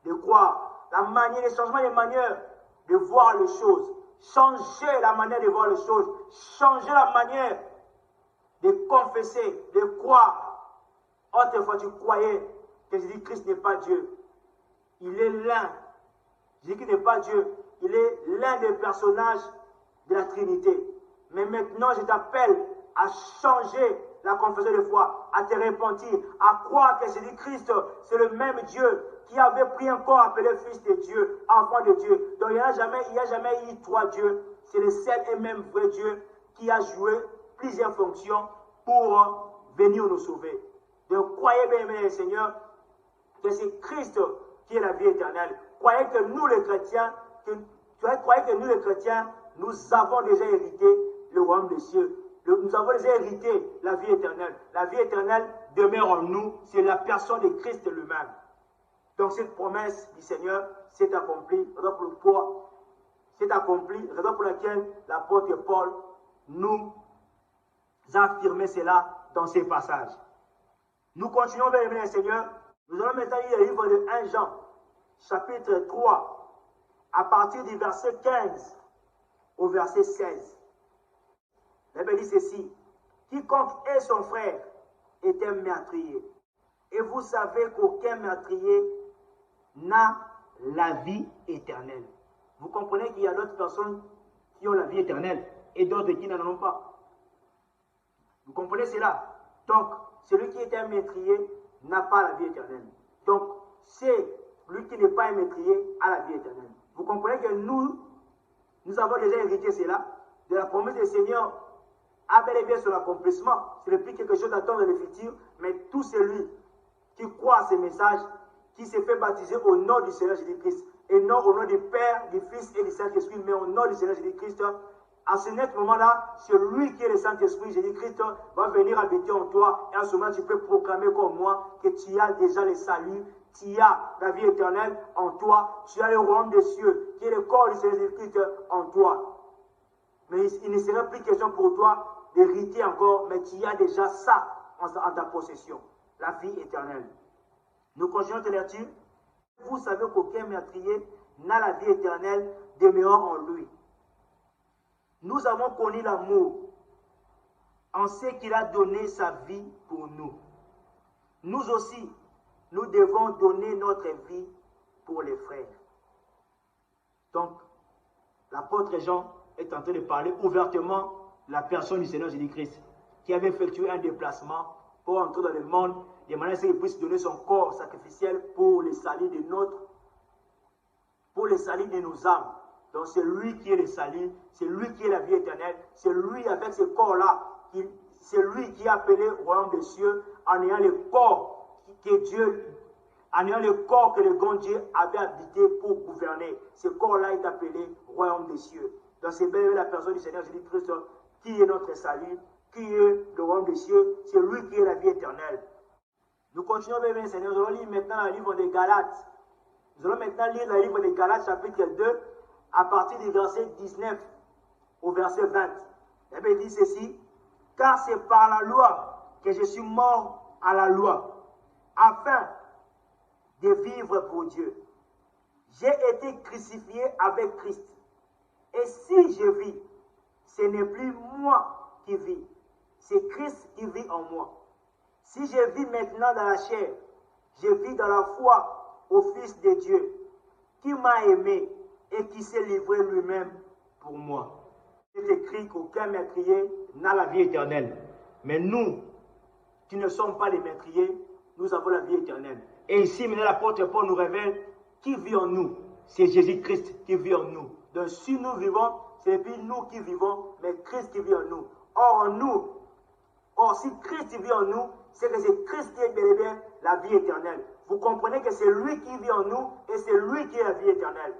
de croire, le changement de manière de voir les choses, changer la manière de voir les choses, changer la manière de confesser, de croire. Autrefois, tu croyais que Jésus-Christ n'est pas Dieu. Il est l'un. Jésus-Christ n'est pas Dieu. Il est l'un des personnages de la Trinité. Mais maintenant, je t'appelle à changer la confession de foi, à te repentir, à croire que Jésus-Christ, c'est le même Dieu qui avait pris un corps appelé Fils de Dieu, enfant de Dieu. Donc il n'y a jamais eu trois dieux. C'est le seul et même vrai Dieu qui a joué plusieurs fonctions pour venir nous sauver. Donc croyez bien, mes Seigneur, que c'est Christ qui est la vie éternelle. Croyez que nous les chrétiens, nous avons déjà hérité le royaume des cieux. Nous avons déjà hérité la vie éternelle. La vie éternelle demeure en nous, c'est la personne de Christ lui-même. Donc cette promesse du Seigneur s'est accomplie, raison pour laquelle l'apôtre Paul nous a affirmé cela dans ces passages. Nous continuons vers le Seigneur. Nous allons maintenant lire le livre de 1 Jean, chapitre 3, à partir du verset 15 au verset 16. La Bible dit ceci: quiconque est son frère est un meurtrier. Et vous savez qu'aucun meurtrier n'a la vie éternelle. Vous comprenez qu'il y a d'autres personnes qui ont la vie éternelle et d'autres qui n'en ont pas. Vous comprenez cela? Donc, celui qui est un meurtrier n'a pas la vie éternelle. Donc, c'est lui qui n'est pas un meurtrier a la vie éternelle. Vous comprenez que nous avons déjà hérité cela de la promesse du Seigneur a bel et bien son accomplissement. Ce n'est plus quelque chose d'attendre dans le futur, mais tout celui qui croit à ces messages, qui s'est fait baptiser au nom du Seigneur Jésus-Christ, et non au nom du Père, du Fils et du Saint-Esprit, mais au nom du Seigneur Jésus-Christ, à ce net moment-là, celui qui est le Saint-Esprit, Jésus-Christ, va venir habiter en toi, et en ce moment, tu peux proclamer comme moi que tu as déjà le salut, tu as la vie éternelle en toi, tu as le royaume des cieux, qui est le corps du Seigneur Jésus-Christ en toi. Mais il ne serait plus question pour toi d'hériter encore, mais tu as déjà ça en ta possession, la vie éternelle. Nous continuons de lecture. Vous savez qu'aucun meurtrier n'a la vie éternelle demeurant en lui. Nous avons connu l'amour en ce qu'il a donné sa vie pour nous. Nous aussi, nous devons donner notre vie pour les frères. Donc, l'apôtre Jean est en train de parler ouvertement de la personne du Seigneur Jésus-Christ, qui avait effectué un déplacement pour entrer dans le monde, de manière à ce qu'il puisse donner son corps sacrificiel pour le salut de nos âmes. Donc c'est lui qui est le salut, c'est lui qui est la vie éternelle, c'est lui avec ce corps-là, c'est lui qui est appelé au royaume des cieux en ayant le corps que le grand Dieu avait habité pour gouverner. Ce corps-là est appelé royaume des cieux. Donc c'est bien la personne du Seigneur Jésus-Christ qui est notre salut, qui est le royaume des cieux, c'est lui qui est la vie éternelle. Nous continuons bien le Seigneur. Nous allons lire maintenant le livre des Galates. Nous allons maintenant lire le livre des Galates chapitre 2 à partir du verset 19 au verset 20. La Bible dit ceci: car c'est par la loi que je suis mort à la loi, afin de vivre pour Dieu. J'ai été crucifié avec Christ. Et si je vis, ce n'est plus moi qui vis, c'est Christ qui vit en moi. Si je vis maintenant dans la chair, je vis dans la foi au Fils de Dieu, qui m'a aimé et qui s'est livré lui-même pour moi. Il est écrit qu'aucun meurtrier n'a la vie éternelle. Mais nous, qui ne sommes pas les meurtriers, nous avons la vie éternelle. Et ici, maintenant, l'apôtre Paul nous révèle qui vit en nous. C'est Jésus-Christ qui vit en nous. Donc si nous vivons, ce n'est plus nous qui vivons, mais Christ qui vit en nous. Or, si Christ vit en nous, c'est que c'est Christ qui est bel et bien la vie éternelle. Vous comprenez que c'est lui qui vit en nous et c'est lui qui est la vie éternelle.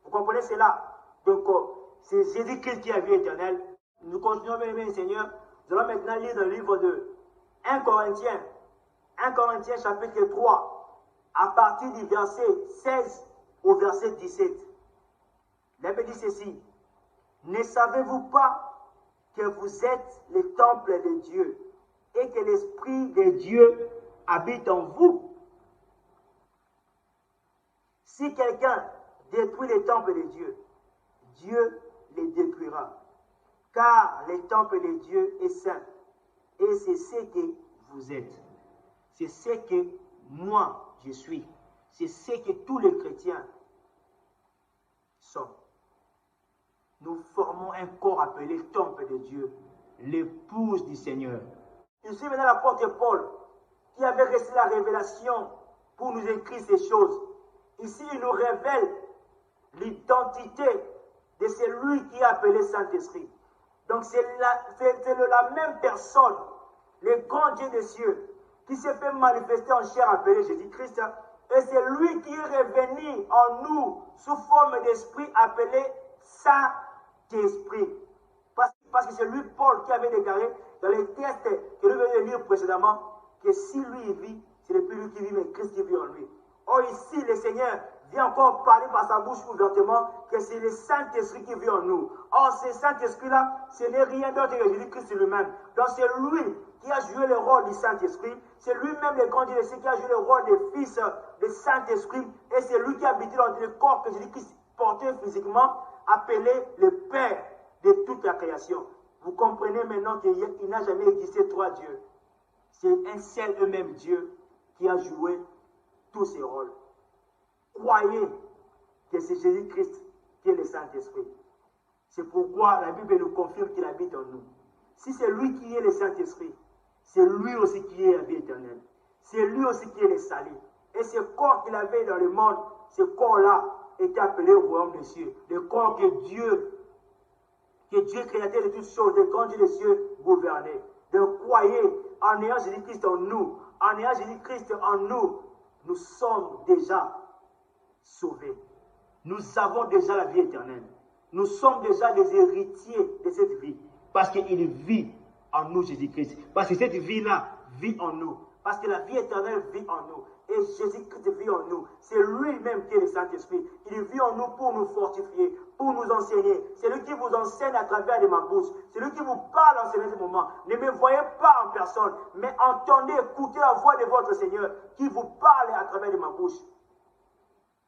Vous comprenez cela? Donc, c'est Jésus-Christ qui est la vie éternelle. Nous continuons, bien aimé Seigneur. Nous allons maintenant lire le livre de 1 Corinthiens. 1 Corinthiens chapitre 3, à partir du verset 16 au verset 17. La Bible dit ceci: ne savez-vous pas que vous êtes le temple de Dieu et que l'Esprit de Dieu habite en vous? Si quelqu'un détruit le temple de Dieu, Dieu les détruira. Car le temple de Dieu est saint. Et c'est ce que vous êtes. C'est ce que moi je suis. C'est ce que tous les chrétiens sont. Nous formons un corps appelé temple de Dieu, l'épouse du Seigneur. Ici maintenant l'apôtre Paul, qui avait reçu la révélation pour nous écrire ces choses. Ici, il nous révèle l'identité de celui qui est appelé Saint-Esprit. Donc c'est la même personne, le grand Dieu des cieux, qui s'est fait manifester en chair appelé Jésus-Christ. Et c'est lui qui est revenu en nous sous forme d'esprit appelé Saint-Esprit. Parce que c'est lui, Paul, qui avait déclaré dans les textes que nous venons de lire précédemment, que si lui vit, ce n'est plus lui qui vit, mais Christ qui vit en lui. Or ici, le Seigneur vient encore parler par sa bouche ouvertement que c'est le Saint-Esprit qui vit en nous. Or, ce Saint-Esprit-là, ce n'est rien d'autre que Jésus-Christ lui-même. Donc c'est lui qui a joué le rôle du Saint-Esprit. C'est lui-même le grand Dieu qui a joué le rôle des fils du Saint-Esprit. Et c'est lui qui a habité dans le corps que Jésus-Christ portait physiquement, appelé le Père de toute la création. Vous comprenez maintenant qu'il n'a jamais existé trois dieux. C'est un seul et même Dieu qui a joué tous ces rôles. Croyez que c'est Jésus-Christ qui est le Saint-Esprit. C'est pourquoi la Bible nous confirme qu'il habite en nous. Si c'est lui qui est le Saint-Esprit, c'est lui aussi qui est la vie éternelle. C'est lui aussi qui est le salut. Et ce corps qu'il avait dans le monde, ce corps-là était appelé au royaume des cieux. Le corps que Dieu créateur de toutes choses, le grand Dieu des cieux gouvernait. Donc croyez, en ayant Jésus-Christ en nous, en ayant Jésus-Christ en nous, nous sommes déjà sauvés. Nous avons déjà la vie éternelle. Nous sommes déjà des héritiers de cette vie. Parce qu'il vit en nous, Jésus-Christ. Parce que cette vie-là vit en nous. Parce que la vie éternelle vit en nous. Et Jésus-Christ vit en nous. C'est lui-même qui est le Saint-Esprit. Il vit en nous pour nous fortifier, pour nous enseigner. C'est lui qui vous enseigne à travers de ma bouche. C'est lui qui vous parle en ce moment. Ne me voyez pas en personne, mais entendez, écoutez la voix de votre Seigneur qui vous parle à travers de ma bouche.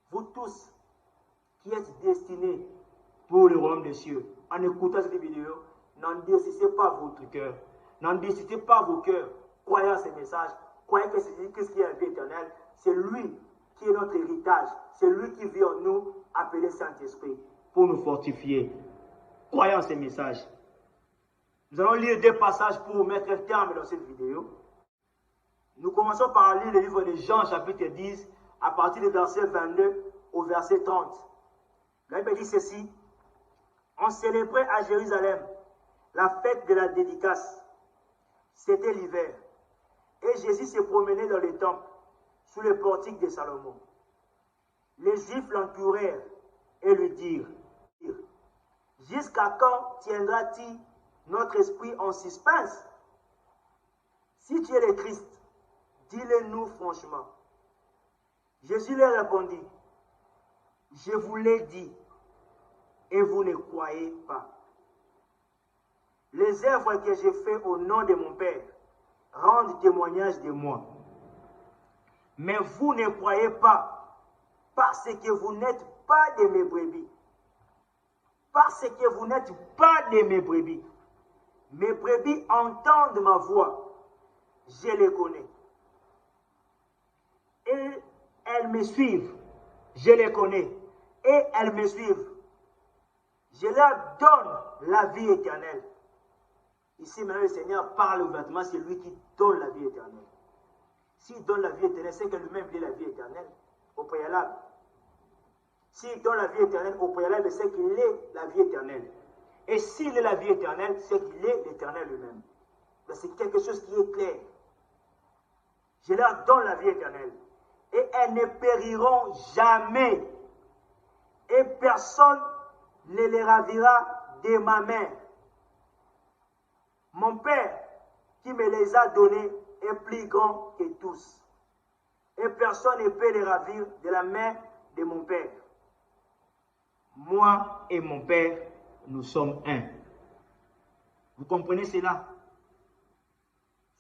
Vous tous qui êtes destinés pour le royaume des cieux, en écoutant cette vidéo, n'endurcissez pas votre cœur. N'endurcissez pas vos cœurs. Croyez à ce message. Croyez que c'est Jésus-Christ qui est la vie éternelle. C'est lui qui est notre héritage. C'est lui qui vit en nous, appelé Saint-Esprit, pour nous fortifier. Croyez en ce message. Nous allons lire deux passages pour mettre un terme dans cette vidéo. Nous commençons par lire le livre de Jean, chapitre 10, à partir du verset 22 au verset 30. La Bible dit ceci. On célébrait à Jérusalem la fête de la dédicace. C'était l'hiver. Et Jésus se promenait dans le temple, sous le portique de Salomon. Les Juifs l'entourèrent et lui dirent, « Jusqu'à quand tiendra-t-il notre esprit en suspense? Si tu es le Christ, dis-le-nous franchement. » Jésus leur répondit, « Je vous l'ai dit, et vous ne croyez pas. Les œuvres que j'ai faites au nom de mon Père rendent témoignage de moi. Mais vous ne croyez pas parce que vous n'êtes pas de mes brebis. Parce que vous n'êtes pas de mes brebis. Mes brebis entendent ma voix. Je les connais. Et elles me suivent. Je les connais. Et elles me suivent. Je leur donne la vie éternelle. Ici, maintenant, le Seigneur parle ouvertement, c'est lui qui donne la vie éternelle. S'il donne la vie éternelle, c'est que lui-même est la vie éternelle, au préalable. S'il donne la vie éternelle au préalable, c'est qu'il est la vie éternelle. Et s'il est la vie éternelle, c'est qu'il est l'éternel lui-même. C'est quelque chose qui est clair. Je leur donne la vie éternelle. Et elles ne périront jamais. Et personne ne les ravira de ma main. Mon Père qui me les a donnés est plus grand que tous. Et personne ne peut les ravir de la main de mon Père. Moi et mon Père, nous sommes un. Vous comprenez cela?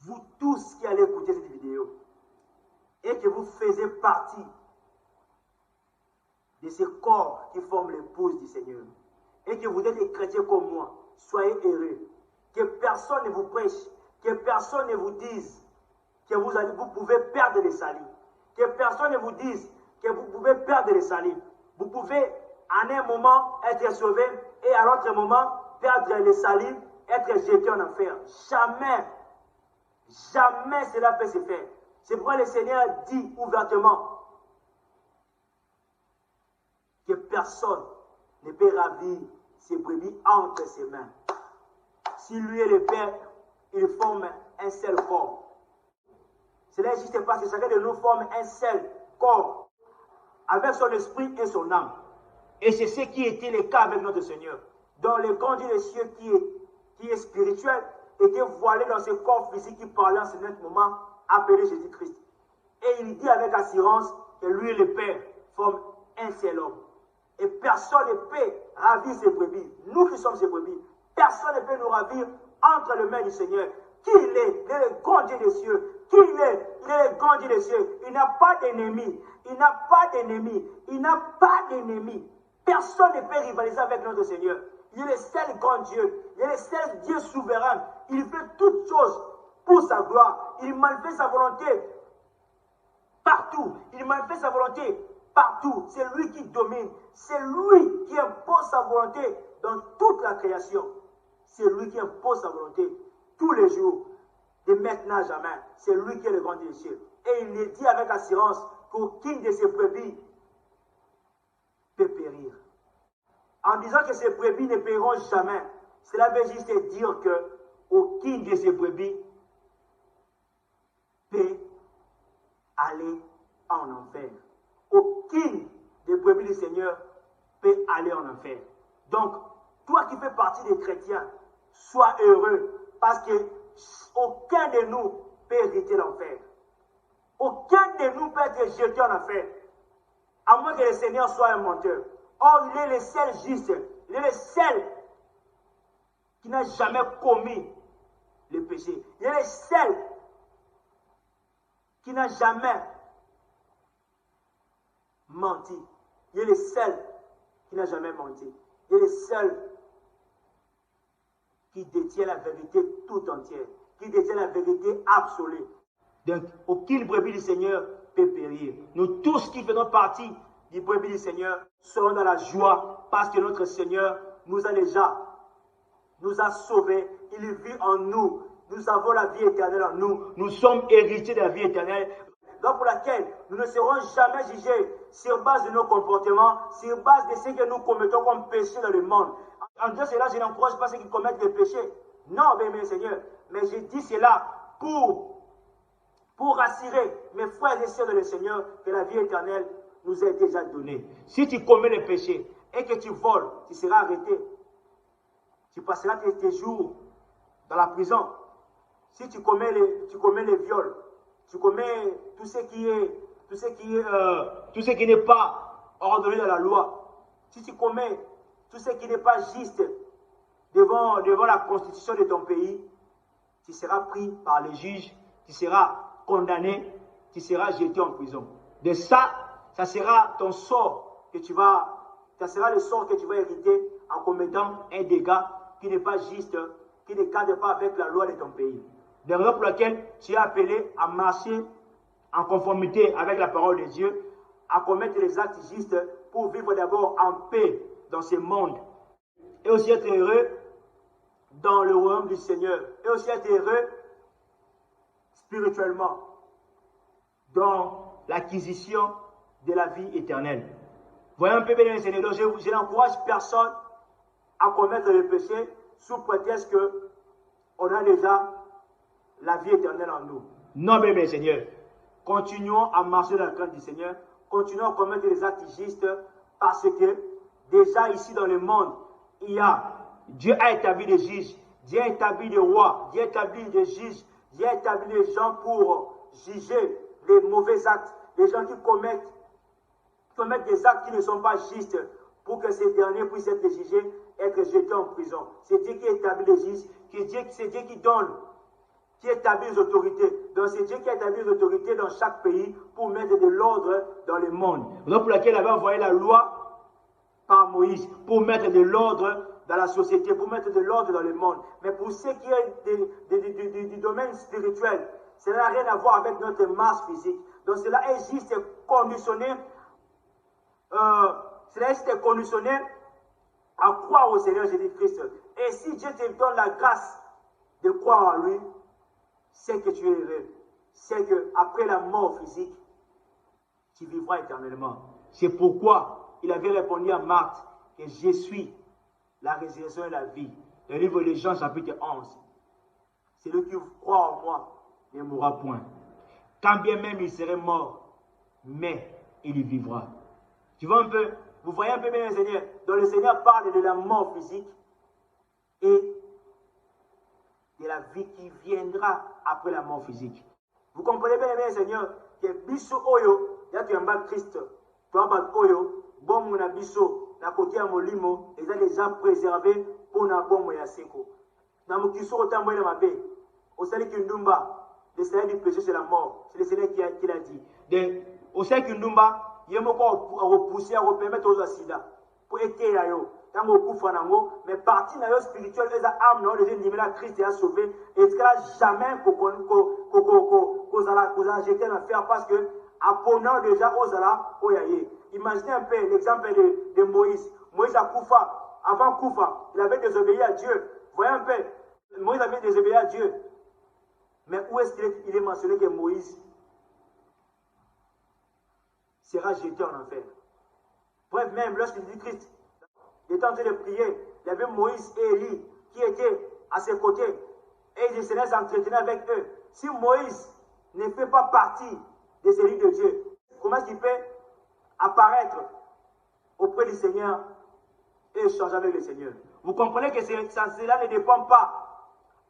Vous tous qui allez écouter cette vidéo et que vous faisiez partie de ce corps qui forme l'épouse du Seigneur et que vous êtes des chrétiens comme moi, soyez heureux. Que personne ne vous prêche, que personne ne vous dise que vous pouvez perdre le salut. Que personne ne vous dise que vous pouvez perdre le salut. Vous pouvez en un moment être sauvé et à l'autre moment perdre le salut, être jeté en enfer. Jamais, jamais cela peut se faire. C'est pourquoi le Seigneur dit ouvertement que personne ne peut ravir ses brebis entre ses mains. Si lui et le Père, ils forment un seul corps. Cela n'existe pas, c'est chacun de nous forme un seul corps, avec son esprit et son âme. Et c'est ce qui était le cas avec notre Seigneur. Dans le grand Dieu des cieux qui est spirituel, était voilé dans ce corps physique qui parlait en ce moment, appelé Jésus-Christ. Et il dit avec assurance que lui et le Père forment un seul homme. Et personne ne peut ravir ses brebis. Nous qui sommes ses brebis, personne ne peut nous ravir entre les mains du Seigneur, qui il est. Il est le grand Dieu des cieux. Qui il est? Il est le grand Dieu des cieux. Il n'a pas d'ennemi. Il n'a pas d'ennemi. Il n'a pas d'ennemi. Personne ne peut rivaliser avec notre Seigneur. Il est le seul grand Dieu. Il est le seul Dieu souverain. Il fait toutes choses pour sa gloire. Il manifeste sa volonté partout. Il manifeste sa volonté partout. C'est lui qui domine. C'est lui qui impose sa volonté dans toute la création. C'est lui qui impose sa volonté tous les jours, de maintenant à jamais. C'est lui qui est le grand Dieu des cieux. Et il le dit avec assurance qu'aucune de ses brebis peut périr. En disant que ces brebis ne périront jamais, cela veut juste dire que aucune de ces brebis peut aller en enfer. Aucune des brebis du Seigneur peut aller en enfer. Donc, toi qui fais partie des chrétiens, sois heureux parce que aucun de nous peut hériter l'enfer. Aucun de nous peut être jeté en enfer, à moins que le Seigneur soit un menteur. Or, il est le seul juste, il est le seul qui n'a jamais commis le péché. Il est le seul qui n'a jamais menti. Il est le seul qui n'a jamais menti. Il est le seul qui détient la vérité tout entière, qui détient la vérité absolue. Donc, aucune brebis du Seigneur peut périr. Nous tous qui faisons partie du brebis du Seigneur serons dans la joie parce que notre Seigneur nous a sauvés. Il vit en nous. Nous avons la vie éternelle en nous. Nous sommes héritiers de la vie éternelle. Donc pour laquelle nous ne serons jamais jugés sur base de nos comportements, sur base de ce que nous commettons comme péché dans le monde. En disant cela, je n'encourage pas ceux qui commettent des péchés. Non, bien, Seigneur. Mais je dis cela pour rassurer mes frères et sœurs de le Seigneur que la vie éternelle nous est déjà donnée. Si tu commets les péchés et que tu voles, tu seras arrêté. Tu passeras tes jours dans la prison. Si tu commets les viols, tu commets tout ce qui n'est pas ordonné dans la loi. Si tu commets tout ce qui n'est pas juste devant la constitution de ton pays, tu seras pris par les juges, tu seras condamné, tu seras jeté en prison. De ça sera ton sort ça sera le sort que tu vas hériter en commettant un dégât qui n'est pas juste, qui ne cadre pas avec la loi de ton pays. De raison pour laquelle tu es appelé à marcher en conformité avec la parole de Dieu, à commettre les actes justes pour vivre d'abord en paix dans ce monde et aussi être heureux dans le royaume du Seigneur et aussi être heureux spirituellement dans l'acquisition de la vie éternelle. Voyez un peu bien le Seigneur. Donc je n'encourage personne à commettre le péché sous prétexte qu'on a déjà la vie éternelle en nous. Non, bien, Seigneur. Continuons à marcher dans le cœur du Seigneur. Continuons à commettre les actes justes parce que déjà ici dans le monde, Dieu a établi des juges, Dieu a établi des rois, Dieu a établi des juges, Dieu a établi des gens pour juger les mauvais actes, les gens qui commettent des actes qui ne sont pas justes pour que ces derniers puissent être jugés, être jetés en prison. C'est Dieu qui établit les juges, c'est Dieu qui donne, qui établit les autorités. Donc c'est Dieu qui a établi les autorités dans chaque pays pour mettre de l'ordre dans le monde. Donc pour laquelle il avait envoyé la loi par Moïse pour mettre de l'ordre dans la société, pour mettre de l'ordre dans le monde. Mais pour ce qui est du domaine spirituel, cela n'a rien à voir avec notre masse physique. Donc cela est juste conditionné, à croire au Seigneur Jésus-Christ. Et si Dieu te donne la grâce de croire en lui, c'est que tu es heureux. C'est qu'après la mort physique, tu vivras éternellement. C'est pourquoi il avait répondu à Marthe que je suis la résurrection et la vie. Le livre de Jean chapitre 11. Celui qui croit en moi ne mourra point. Quand bien même il serait mort, mais il y vivra. Tu vois un peu, vous voyez un peu bien le Seigneur. Donc le Seigneur parle de la mort physique et de la vie qui viendra après la mort physique. Vous comprenez bien le Seigneur que biso oyo, ya tu yamba Christ, toi bat oyo, bon mon biso, na côté à molimo, ils ont déjà préservé pour na bon moya seko. Na mukiso otamboye na mabe. Au Seigneur Kindumba, le Seigneur du péché, c'est la mort. C'est le Seigneur qui l'a dit. Au Seigneur Kindumba, il y a encore à repousser, à repermettre aux accidents. Pour aider là, quand on coupe mais partie de spirituelle, les âmes, non, les gens la Christ a sauvé, et ce là jamais qu'on a jeté l'affaire parce que, apprenant déjà aux ala, imaginez un peu l'exemple de Moïse. Moïse a Koufa, avant Koufa, il avait désobéi à Dieu. Voyez un peu, Moïse avait désobéi à Dieu. Mais où est-ce qu'il est mentionné que Moïse sera jeté en enfer? Bref, même lorsqu'il dit Christ, il était en train de prier, il y avait Moïse et Élie qui étaient à ses côtés et le Seigneur s'entretenait avec eux. Si Moïse ne fait pas partie des élus de Dieu, comment est-ce qu'il peut apparaître auprès du Seigneur et échanger avec le Seigneur? Vous comprenez que cela ne dépend pas,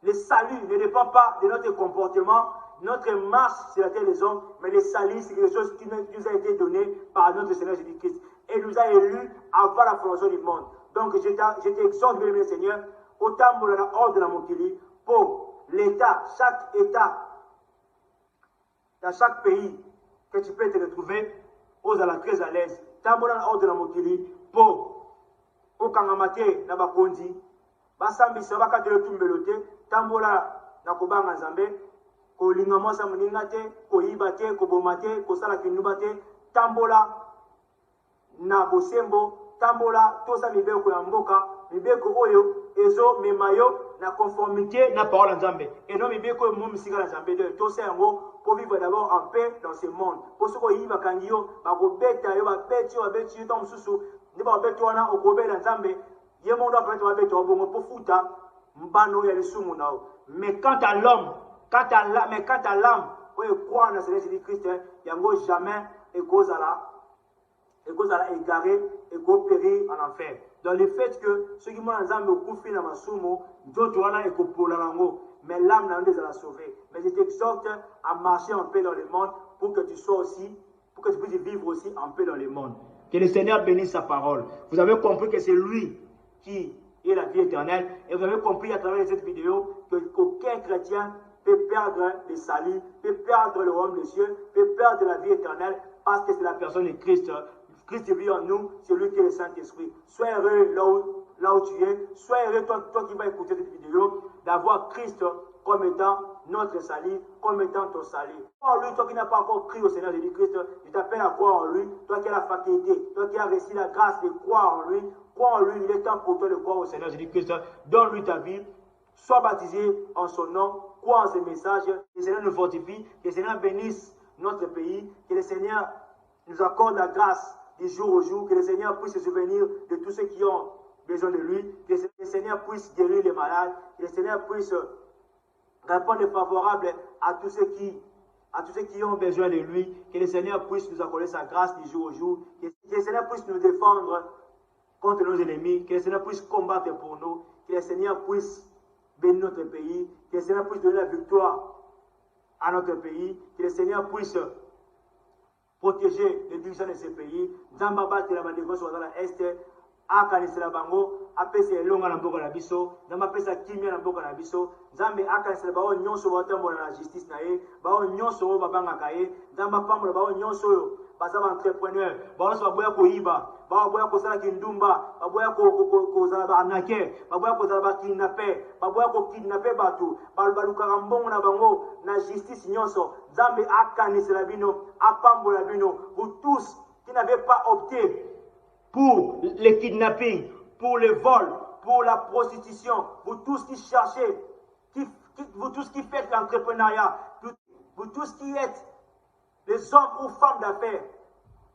le salut ne dépend pas de notre comportement, notre marche sur la terre des hommes, mais le salut, c'est quelque chose qui nous a été donné par notre Seigneur Jésus-Christ. Et nous a élus avant la fondation du monde. Donc, je t'exhorte, bien aimé Seigneur, autant pour l'ordre de la Mokili, pour l'État, chaque État, dans chaque pays, que tu peux te retrouver, aux ala très à l'aise. Tant pour l'ordre de la Mokili, pour au Kangamate, na Bakondi, Basambi, ça va quand le tumbelote, tant pour la Nakobanga Zambé, ko lingamo sa muningate, ko ibate, ko bomate, ko sala kinubate, tambola na bosembo, tambola tosa mibeko ya mboka, mibeko oyo ezo memayo na conformité na parole nzambe. Et non mibeko mo misika na nzambe de tosa yango pour vivre d'abord en paix dans ce monde. Pour ce ko yiba kangiyo ba ko beta yo ba beti yo tam susu, ni ba beto wana okobela nzambe, ye mondo apete ba beto bongo pour futa mbano ya lisumu nao. Mais quant à l'homme, quant à l'âme, où croire dans le Seigneur Jésus-Christ, il n'y a jamais et cause à la égaré et périr en enfer. Dans le fait que ceux qui m'ont ensemble au coup dans ma soumo, d'autres wana et pour l'ango, mais l'âme n'a pas à la sauver. Mais je t'exhorte à marcher en paix dans le monde pour que tu sois aussi, pour que tu puisses vivre aussi en paix dans le monde. Que le Seigneur bénisse sa parole. Vous avez compris que c'est lui qui est la vie éternelle. Et vous avez compris à travers cette vidéo qu'aucun chrétien peut perdre le salut, peut perdre le royaume des cieux, peut perdre la vie éternelle parce que c'est la personne de Christ. Christ vit en nous, c'est lui qui est le Saint-Esprit. Sois heureux là où tu es, sois heureux toi qui vas écouter cette vidéo, d'avoir Christ comme étant notre salut, comme étant ton salut. Crois en lui, toi qui n'as pas encore crié au Seigneur Jésus-Christ, je t'appelle à croire en lui, toi qui as la faculté, toi qui as reçu la grâce de croire en lui, crois en lui, il est temps pour toi de croire au Seigneur Jésus-Christ, donne-lui ta vie, sois baptisé en son nom, crois en ses messages, que le Seigneur nous fortifie, que le Seigneur bénisse notre pays, que le Seigneur nous accorde la grâce du jour au jour, que le Seigneur puisse se souvenir de tous ceux qui ont besoin de lui, que le Seigneur puisse guérir les malades, que le Seigneur puisse répondre favorable à tous ceux qui ont besoin de lui, que le Seigneur puisse nous accorder sa grâce du jour au jour, que le Seigneur puisse nous défendre contre nos ennemis, que le Seigneur puisse combattre pour nous, que le Seigneur puisse bénir notre pays, que le Seigneur puisse donner la victoire à notre pays, que le Seigneur puisse protéger les dirigeants de ce pays. Nzamba bate la manégociation dans l'Est, akanisela bango, apesa elonga na mboka na biso, nzamba apesa kimia na mboka na biso, nzambe akanisela bao nyonso batambola na justice na ye, bao nyonso oyo babangaka ye, nzamba pambola bao nyonso oyo baza ba entrepreneur, bao nyonso baboya koyiba, baboya kosala kindumba, baboya kozala ba arnaqueur, baboya kozala ba kidnapper, baboya kokidnapper bato, balukaka mbongo na bango na justice nyonso, nzambe akanisela bino, apambola bino, vous tous qui n'avez pas opté pour le kidnapping, pour le vol, pour la prostitution, vous tous qui cherchez, vous tous qui faites l'entrepreneuriat, vous tous qui êtes les hommes ou femmes d'affaires,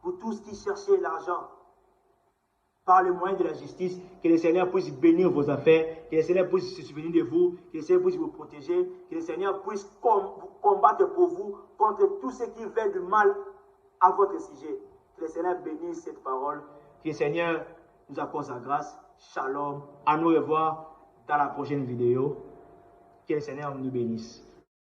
vous tous qui cherchez l'argent par le moyen de la justice, que le Seigneur puisse bénir vos affaires, que le Seigneur puisse se souvenir de vous, que le Seigneur puisse vous protéger, que le Seigneur puisse combattre pour vous contre tous ceux qui veulent du mal à votre sujet. Que le Seigneur bénisse cette parole. Que le Seigneur nous accorde sa grâce. Shalom. À nous revoir dans la prochaine vidéo. Que le Seigneur nous bénisse.